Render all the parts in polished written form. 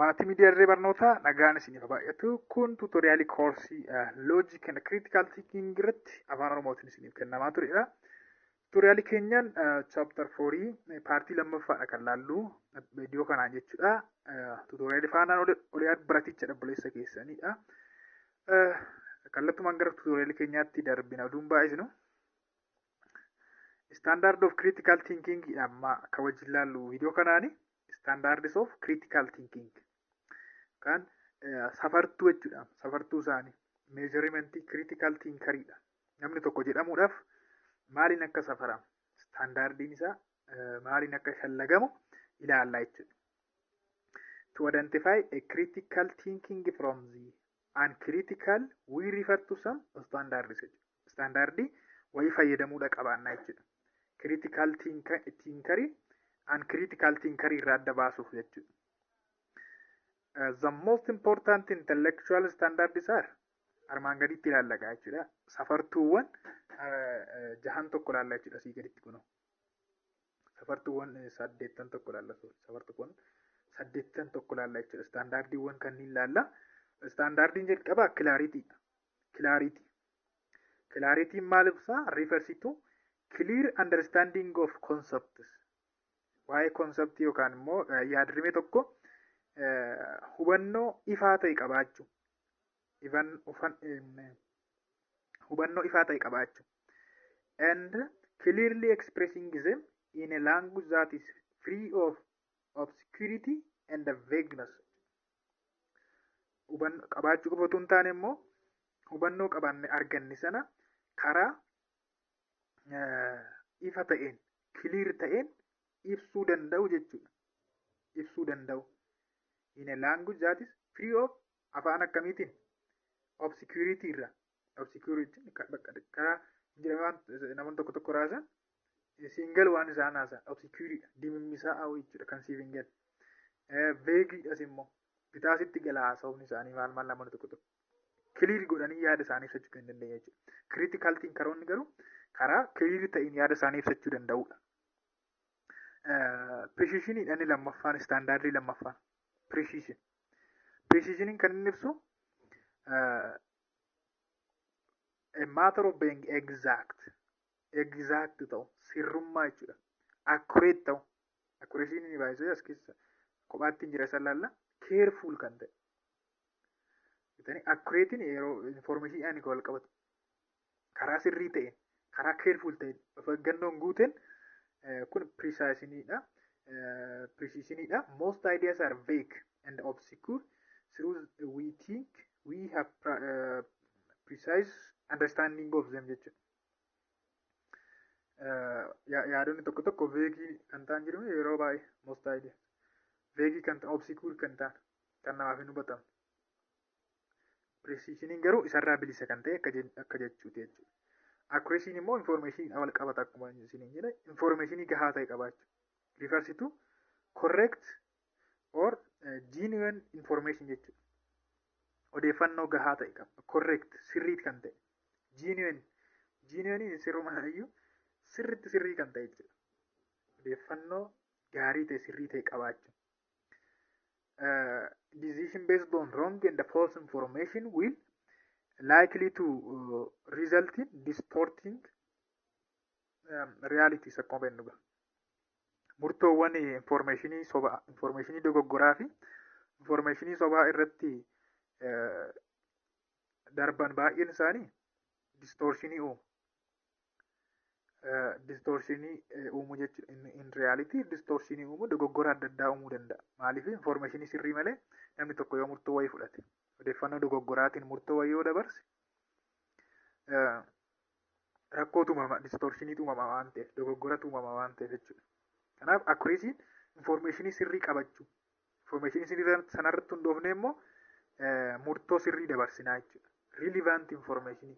Maatii miidiyaa barnootaa nagaan isiniif baay'atu kun tuutoriyaalii koorsii loojik and critical thinking irratti afaan oromootiin isiniif kennamaa turedha. Tuutoriyaalii keenyaan chaaptar 4 paartii lammaffaadha kan laallu viidiyoo kanaan jechuudha. Tuutoriyaalii faanaan oliyaan baraticha dhaabbileessa keessanidha. Kallattumaan gara tuutoriyaalii keenyaatti darbina oduun baay'isnu. Standard of critical thinking amma akka wajjin laallu viidiyoo kanaani. Standards of critical thinking kan safartuu jechuudha. Safartuu isaanii measurement critical thinkeridha. Namni tokko jedhamuudhaaf maaliin akka safaramu standardiin isaa maaliin akka shallagamu ilaalla jechuudha. To identify a critical thinking from the uncritical we refer to some standards. Standardii wayii fayyadamuudha qabaannaa jechuudha. Critical thinkerii uncritical thinker irraa adda baasuuf jechuudha. The most important intellectual standards are armaan gaditti ilaallagaa jechuudha. Safartuuwwan jahan tokko ilaalla jechuudha. Asii gaditti kunoo safartuuwwan 8 tokko ilaalla. Safartuuwwan 8 tokko ilaalla jechuudha. Standardiiwwan kanneen ilaalla. Standardiin jalqabaa clarity. Clarity maal ibsaa? Refers to clear understanding of concepts. Waa'ee konseptii yookaan immoo yaadrimee tokko hubannoo ifaa ta'e qabaachuu. Hubannoo ifaa ta'e qabaachuu. And clearly expressing them in a language that is free of obscurity and vagueness. Qabaachuu qofa otoo hin taane immoo hubannoo qabanne arganne sana karaa ifa ta'een, clear ta'een ibsuu danda'u jechuudha. Ibsuu danda'u. In a language that is free of afaan akkamiitiin? Obscurity irraa. Obscurity karaa namoonni tokko raasan single waan isaan haasan obscurity dimimmisaa jechuudha kan siif hin galle. Vaguedhas immoo bitaasitti gala haasa'uun isaanii maal namoonni tokko clear godhanii yaada isaanii ibsachuu kan danda'an jechuudha. Critical thinkeroonni garuu karaa clear ta'een yaada isaanii ibsachuu danda'udha. Precision inni lammaffaan standardii lammaffaan precision. Precisionin kan inni ibsu a matter of being exact ta'u sirrummaa jechuudha. Accurate ta'u accuracy ni baay'isuu as keessa kophaatti hin jira isa laalla careful kan ta'e. Bitanii accurate yeroo information ani wal qabatu karaa sirrii ta'een karaa careful ta'een of eeggannoon guuteen kun precisionidha. Most ideas are vague and obscure through we think we have precise understanding of them jechuudha. Yaadonni tokko vague kan ta'an jiru yeroo baay'ee most ideas vague kan ta'an obscure kan ta'an kan namaaf hin hubatamne. Precisionin garuu isarraa bilisa kan ta'e akka jechuuti jechuudha. Accuracy immoo information wal qabata akkuma isiniin jedhe information gahaa ta'e qabaachuu. Refers to correct or genuine information jechuudha. Odeeffannoo gahaa ta'e qaba. Correct sirrii kan ta'e. Genuine sirrumayyuu sirrii kan ta'e jechuudha. Odeeffannoo gaarii ta'e sirrii ta'e qabaachuu. Decision based on wrong and false information will likely to result in distorting realities akkuma beeknu. Murtoowwan informationii dogoggoraa fi informationii sobaa irratti darban baay'een isaanii distortionii uumu. Distortionii uumuu jechuudha. In reality distortionii uumu dogoggora adda addaa uumuu danda'a. Maaliif informationii sirrii malee namni tokko yoo murtoo wayii fudhate odeeffannoo dogoggoraatiin murtoo wayii yoo dabarse rakkootu uumama, distorshiniitu uumama waan ta'eef, dogoggoratu uumama waan ta'eef jechuudha. Kanaaf accuracy informationii sirrii qabachuu. Informationii sirrii sanarratti hundoofne immoo murtoo sirrii dabarsinaa jechuudha. Relevant informationii.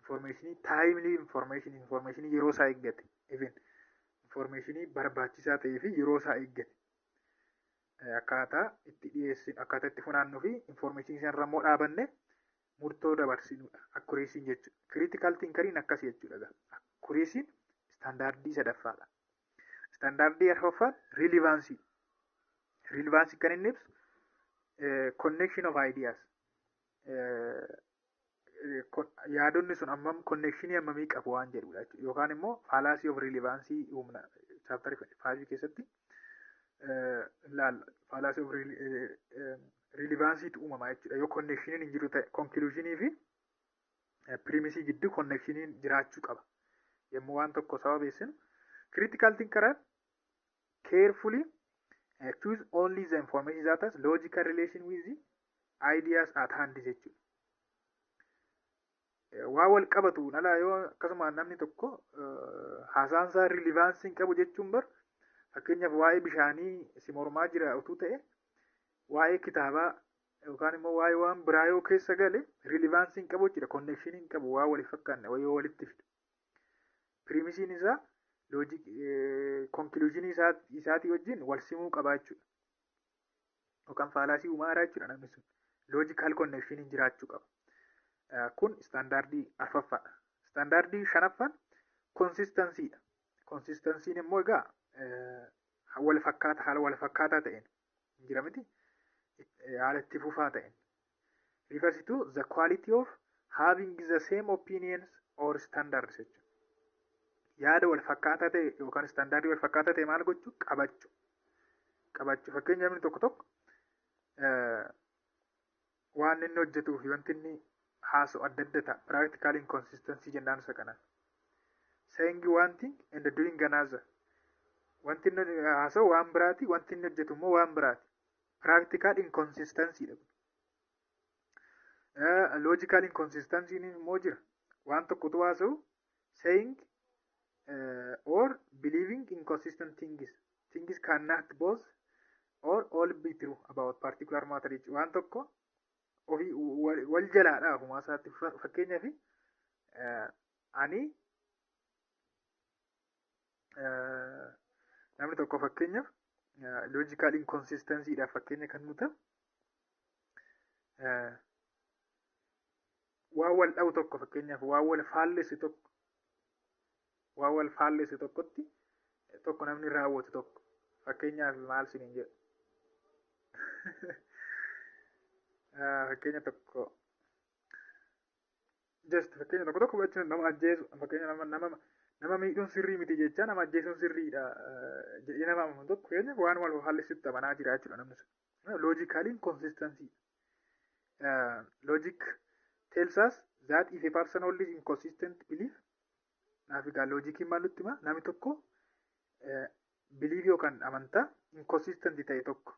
Informationii timely informationii yeroo isaa eeggate. Even informationii barbaachisaa ta'ee fi yeroo isaa eeggate. Akkaataa itti dhiyeessinu, akkaataa itti funaannuu fi informationii sanarra immoo dhaabanne murtoo dabarsinudha. Accuracy jechuudha. Critical thinkeriin akkasii jechuudha. Accuracy standardii sadaffaadha. Standardii arfaffaan relevancy. Relevancy kan inni ibsu connection of ideas. Yaadonni sun ammam connection hammamii qabu waan jedhudha jechuudha. Yookaan immoo fallacy of relevancy humna chapter 5 keessatti ilaalla. Fallacy of relevancy uumama jechuudha. Yoo connectioniin hin jiru ta'e conclusionii fi premise gidduu connectioniin jiraachuu qaba. Yommuu waan tokko sababeessinu critical thinker carefully choose only the information that has logical relation with the ideas at hand jechuudha. Waa wal qabatu dhala yoo akkasuma namni tokko haasaansaa relevancy hin qabu jechuun bar fakkeenyaaf waa'ee bishaanii si mormaa jira utuu ta'e waa'ee kitaabaa yookaan immoo waa'ee waan biraa yoo keessa gale relevancy hin qabu jechuudha. Connection hin qabu waa waliif fakkaanne yoo walitti fidu. Premise isaa logic conclusion isaatii wajjin wal simuu qaba jechuudha. Yookaan fallacy uumaadha jechuudha namni sun. Logical connection jiraachuu qaba. Kun standardii arfaffaadha. Standardii shanaffaan consistency dha. Consistency immoo egaa haala wal fakkaataa ta'een jira miti haala itti fufaa ta'een. Refers to the quality of having the same opinions or standards jechuudha. Yaada wal fakkaataa ta'e yookaan standardii wal fakkaataa ta'e maal gochuu qabachuu. Fakkeenyaaf namni tokko waan inni hojjetuu fi wanti inni haasa'u adda adda ta'a. Practical inconsistency jennaan isa kanaan. Saying one thing and doing another. Wanti inni haasa'u waan biraati, wanti inni hojjetu immoo waan biraati. Practical inconsistency dha. Logical inconsistency immoo jira. Waan tokkotu haasa'u saying or believing inconsistent things. Things cannot both or all be true about particular matter. Waan tokko ofii wal jalaadha ofumaa isaatti. Fakkeenyaaf ani namni tokko fakkeenyaaf logical inconsistency dha fakkeenya kan nuti waan wal dhabu tokko fakkeenyaaf waan wal faallessu tokkotti tokko namni raawwatu tokko fakkeenyaaf maal siniin jedhu fakkeenya tokko jechuun nama ajjeesu fakkeenya nama miidhuun sirrii miti jecha nama ajjeesuun sirriidha jedhee nama amanu tokko fakkeenyaaf waan wal faallessutti amanaa jira jechuudha namni sun. Logical inconsistency. Logic tells us that if a person holds inconsistent belief, naaf egaa loojikiin maal nutti hima namni tokko belief yookaan amantaa inconsistent ta'e tokko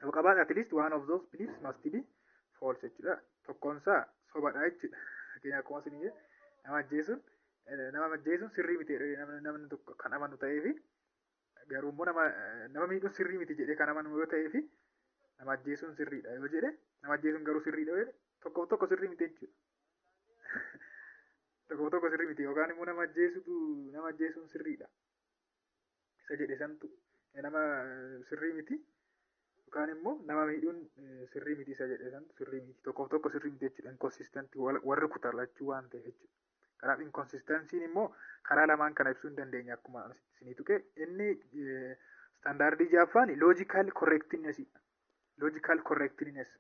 yoo qabaate at least one of those beliefs must be false jechuudha. Tokkoonsaa sobadha jechuudha. Fakkeenyaaf akkuma isin jedhe nama ajjeesuun sirrii miti namni tokko kan amanu ta'eefi garuu immoo nama miidhuun sirrii miti jedhee kan amanu yoo ta'eefi nama ajjeesuun sirriidha yoo jedhe nama ajjeesuun garuu sirriidha yoo jedhe tokko sirrii miti jechuudha. Tokko sirrii miti yookaan immoo nama ajjeesuun sirriidha isa jedhe santu nama sirrii miti yookaan immoo nama miidhuun sirrii miti isa jedhe santu sirrii miti tokko sirrii miti jechuudha. Inconsistency warri kutarlachuu waan ta'eef jechuudha. Kanaaf inconsistency immoo karaa lamaan kana ibsuu hin dandeenya akkuma isinii tuqe. Inni standardii jaaffaan logical correctness. Logical correctness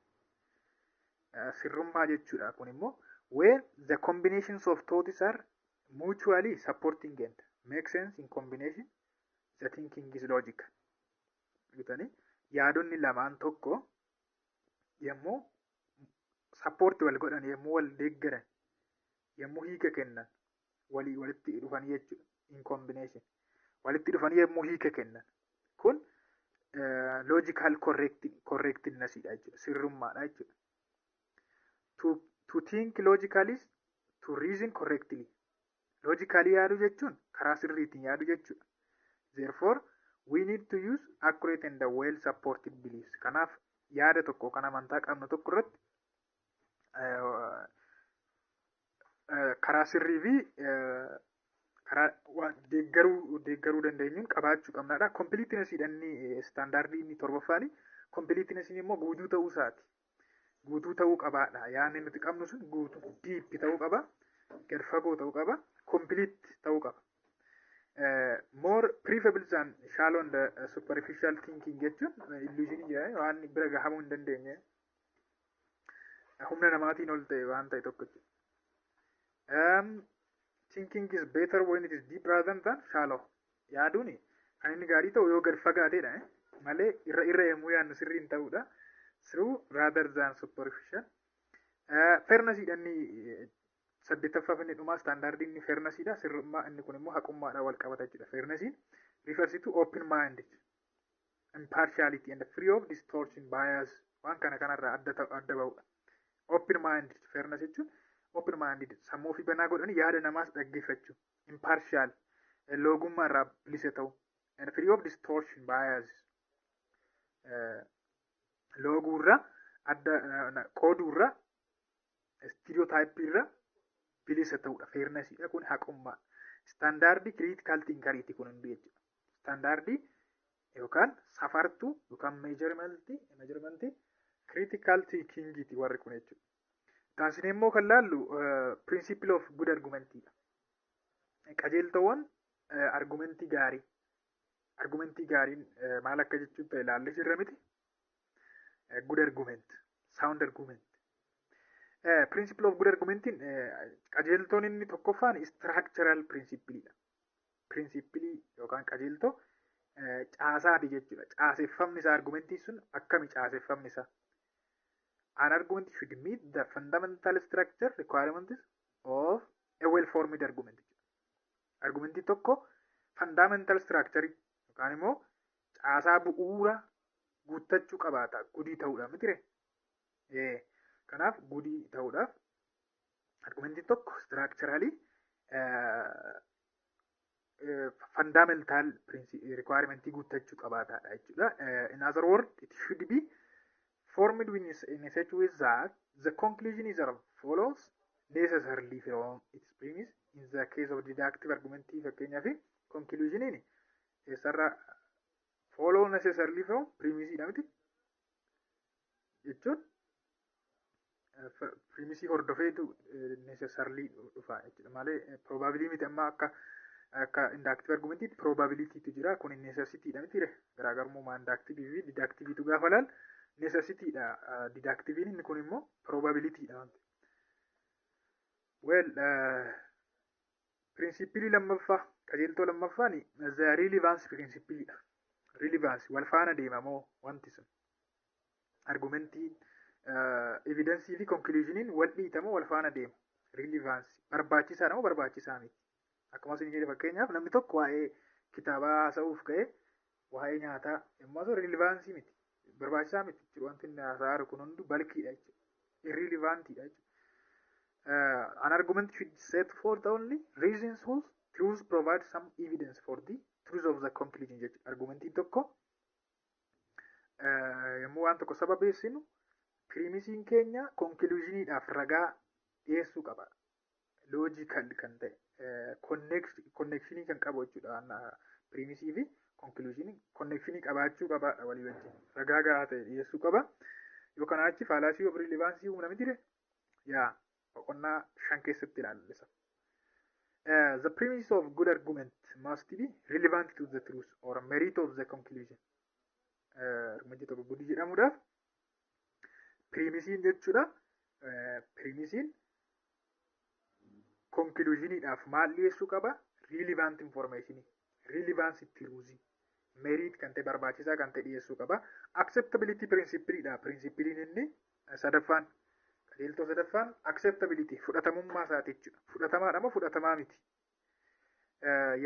sirrummaa jechuudha. Kun immoo where the combinations of thoughts are mutually supporting and make sense in combination, the thinking is logical. Yaadonni lamaan tokko yommuu support wal godhan yommuu wal deeggaran yommuu hiika kennan walitti dhufanii jechuudha. In combination walitti dhufanii yommuu hiika kennan kun logical correctness dha jechuudha. Sirrummaadha jechuudha. To think logically is to reason correctly. Logically yaadu jechuun karaa sirriitiin yaadu jechuudha. Therefore we need to use accurate and well supported beliefs. Kanaaf yaada tokko kan amantaa qabnu tokko irratti karaa sirrii fi karaa deeggaruu dandeenyuun qabaachuu qabnaadha. Completeness inni standardii inni torbaffaani. Completeness immoo guutuu ta'uu isaati. Guutuu ta'uu qabaadha. Yaadni nuti qabnu sun guutuu deep ta'uu qaba. Gad fagoo ta'uu qaba. Complete ta'uu qaba. more preferable than shallow and superficial thinking jechuun illusion jedhanii waan bira gahamuu hin dandeenye humna namaatiin ol ta'e waan ta'e tokko thinking is better when it is deep rather than shallow. Yaaduuni kan inni gaarii ta'u yoo gad fagaateedha malee irra yemmuu yaadnu sirrii hin ta'uudha. Through rather than superficial. Fairness inni saddeettaffaa inni dhumaa standardii inni fairness dha. Sirrummaa inni kun immoo haqummaadha wal qabata jechuudha. Fairness refers to open mind, impartiality and free of distortion bias. Waan kana kanarraa adda ba'uudha. Open mind fairness jechuun open minded sammuu fi banaa godhanii yaada namaas dhaggeeffachuu. Impartial loogummaa irraa bilisa ta'u. And free of distortion bias. Looguurra adda qooduurra stereotype irra bilisa ta'uudha. Fairness kun haqummaa. Standardii critical thinkeriiti kun hundi jechuudha. Standardii yookaan safartuu yookaan measurement critical thinkingiiti warri kun jechuudha. Taasisnee immoo kan laallu principle of good argumentiidha. Qajeeltowwan argumentii gaarii. Argumentii gaariin maal akka jechuun ta'e ilaallee jirra miti. Good argument, sound argument. Principle of good argumentiin qajeeltoon inni tokkoffaan structural principleedha. Principle yookaan qajeeltoo caasaati jechuudha. Caaseffamni isaa argumentii sun akkami caaseffamni isaa? An argument should meet the fundamental structure requirements of a well-formed argument. Argumentii tokko fundamental structure yookaan immoo caasaa bu'uura guuttachuu qabaata. Gudii ta'uudha mitire. Kanaaf gudii ta'uudhaaf argumentiin tokko structurally fundamental requirement guuttachuu qabaataadha jechuudha. In other words, it should be formed in a such way that the conclusion is follows necessarily from its premise. In the case of deductive argument, fakkeenyaaf conclusion ini eessarra follow necessarily from premise dha miti jechuun premise hordofeetu necessarily dhufa jechuudha malee probability miti amma akka inductive argument probability tu jira kun necessity dha miti garaagarummaa inductive fi deductive tu gaafa laal necessity dha deductive inni kun immoo probability dha. Well principle lammaffaa qajeeltoo lammaffaan the relevance principle dha. Relevance wal faana deema moo wanti sun argumentii evidence fi conclusioniin wal dhiita moo wal faana deema. Relevance barbaachisaadha moo barbaachisaa miti. Akkuma isin jedhe fakkeenyaaf namni tokko waa'ee kitaabaa haasa'uuf ka'e waa'ee nyaataa yommuu ta'u relevance miti. Barbaachisaa miti jechuudha. Wanti inni haasa'aa jiru kun hundi balkiidha jechuudha. Irrelevantiidha jechuudha. An argument should set forth only reasons whose truth provides some evidence for the truth of the conclusion jechuudha. Argumentiin tokko yommuu waan tokko sababeessinu pirimisiin keenya conclusioniidhaaf ragaa dhiyeessuu qaba. Logical kan ta'e connectionii kan qabu jechuudha. Pirimisii fi conclusionii connectionii qabaachuu qaba walii wajjin. Ragaa gahaa ta'e dhiyeessuu qaba. Yoo kanaa achi fallacy of relevancy uumna miti yaa boqonnaa 5 keessatti ilaallisa. The premise of good argument must be relevant to the truth or merit of the conclusion. Argumentii tokko gudii jedhamuudhaaf pirimisiin jechuudha. Pirimisiin conclusioniidhaaf maal dhiyeessuu qaba? Relevant information, relevance truth, merit kan ta'e barbaachisaa kan ta'e dhiyeessuu qaba. Acceptability principle dha. Principlein inni sadaffaan qajeeltoo sadaffaan acceptability fudhatamummaa isaati jechuudha. Fudhatamaadha moo fudhatamaa miti?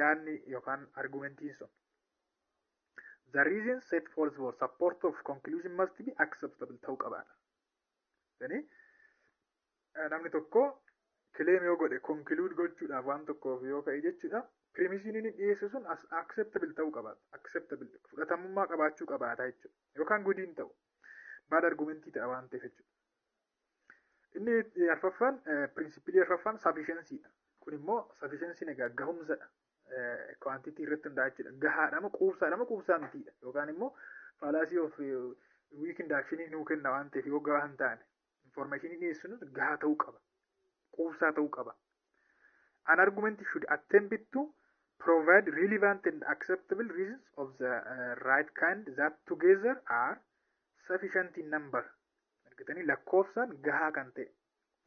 Yaanni yookaan argumentiin sun. The reason set forth for support of conclusion must be acceptable ta'uu qabaadha. Yani namni tokko claim yoo godhe conclude gochuudhaaf waan tokkoof yoo ka'e jechuudha. Premise inni dhiyeessu sun acceptable ta'uu qabaata. Acceptable fudhatamummaa qabaachuu qabaata jechuudha. Yookaan gudiin ta'u. Bad argumentii ta'a waan ta'eef jechuudha. Inni arfaffaan principle arfaffaan sufficiency dha. Kun immoo sufficiency egaa gahumsadha. Quantity irratti hundaa'e jechuudha. Gahaadha moo quubsaadha moo quubsaa mitiidha. Yookaan immoo fallacy of weak induction nuu kenna waan ta'eef yoo gahaa hin taane information dhiyeessinu gahaa ta'uu qaba. Quubsaa ta'uu qaba. An argument should attempt to provide relevant and acceptable reasons of the right kind that together are sufficient in number. Argitanii lakkoofsaan gahaa kan ta'e,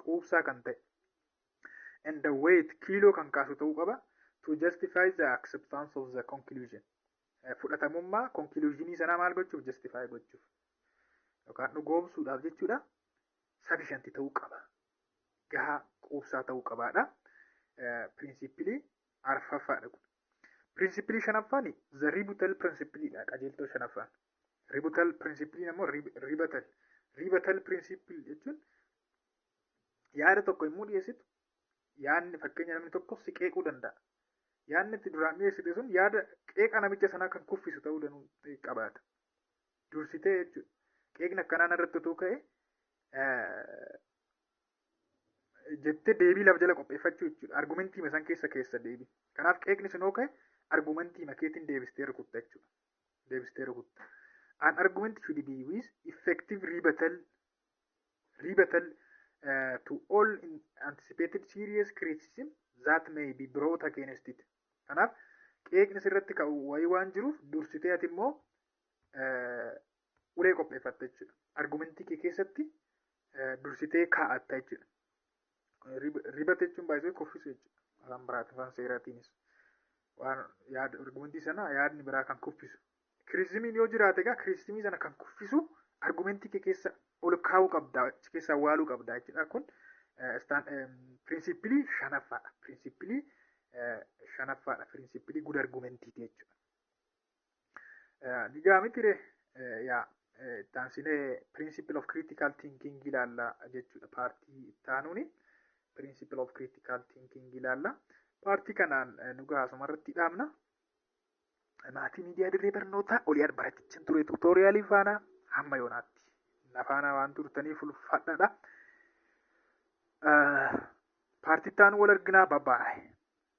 quubsaa kan ta'e, and the weight kiiloo kan kaasu ta'uu qaba to justify the acceptance of the conclusion. Fudhatamummaa conclusionii sanaa maal gochuuf justify gochuuf yookaan dhugoomsuudhaaf jechuudha. Sufficient ta'uu qaba. Gahaa quubsaa ta'uu qabaadha. Principally arfaffaadha kun. Principally shanaffaan the rebuttal principle dha. Qajeeltoo shanaffaan. Rebuttal principle immoo rebuttal principle jechuun yaada tokko yommuu dhiyeessitu yaadni fakkeenya namni tokko si qeequu danda'a. Yaadni itti duraan dhiyeessite sun yaada qeeqa namicha sanaa kan kuffisu ta'uu danda'u qabaata. Dursitee jechuudha. Qeeqni akkanaan irratti otoo ka'e jettee deebii laf jala qopheeffachuu jechuudha. Argumentii san keessa deebii. Kanaaf qeeqni sun yoo ka'e argumentii makeetiin deebistee rukutta jechuudha. Deebistee rukutta. An argument should be with effective rebuttal to all anticipated serious criticism that may be brought against it. Kanaaf qeeqni sirratti ka'u wayii waan jiruuf dursitee ati immoo ulee qopheeffatta jechuudha. Argumentii kee keessatti dursitee kaa'atta jechuudha. Ribata jechuun baay'ee kuffisu jechuudha. Afaan biraatti afaan seeraatiinis waan yaada argumentii sana yaadni biraa kan kuffisu. Kiriizimiin yoo jiraate egaa kiriizimii sana kan kuffisu argumentii kee keessa ol kaa'uu qabda, keessa waaluu qabda jechuudha. Kun pirinsipilii shanaffaadha. Pirinsipilii shanaffaadha. Pirinsipilii good argumentiiti jechuudha. Dhigaa mitire yaa taansinee principle of critical thinking ilaalla jechuudha. Paartii ittaanuuni principle of critical thinking ilaalla. Paartii kanaan nugaa asumarratti dhaabna. Maatii miidiyaa dirree barnootaa olii barachaa ture tuutooriyaalii faana hamma yoonaatti. Nafaana waan turtaniif ulfaadhaadha. Paartii ittaanu wal arginaa. Bye bye.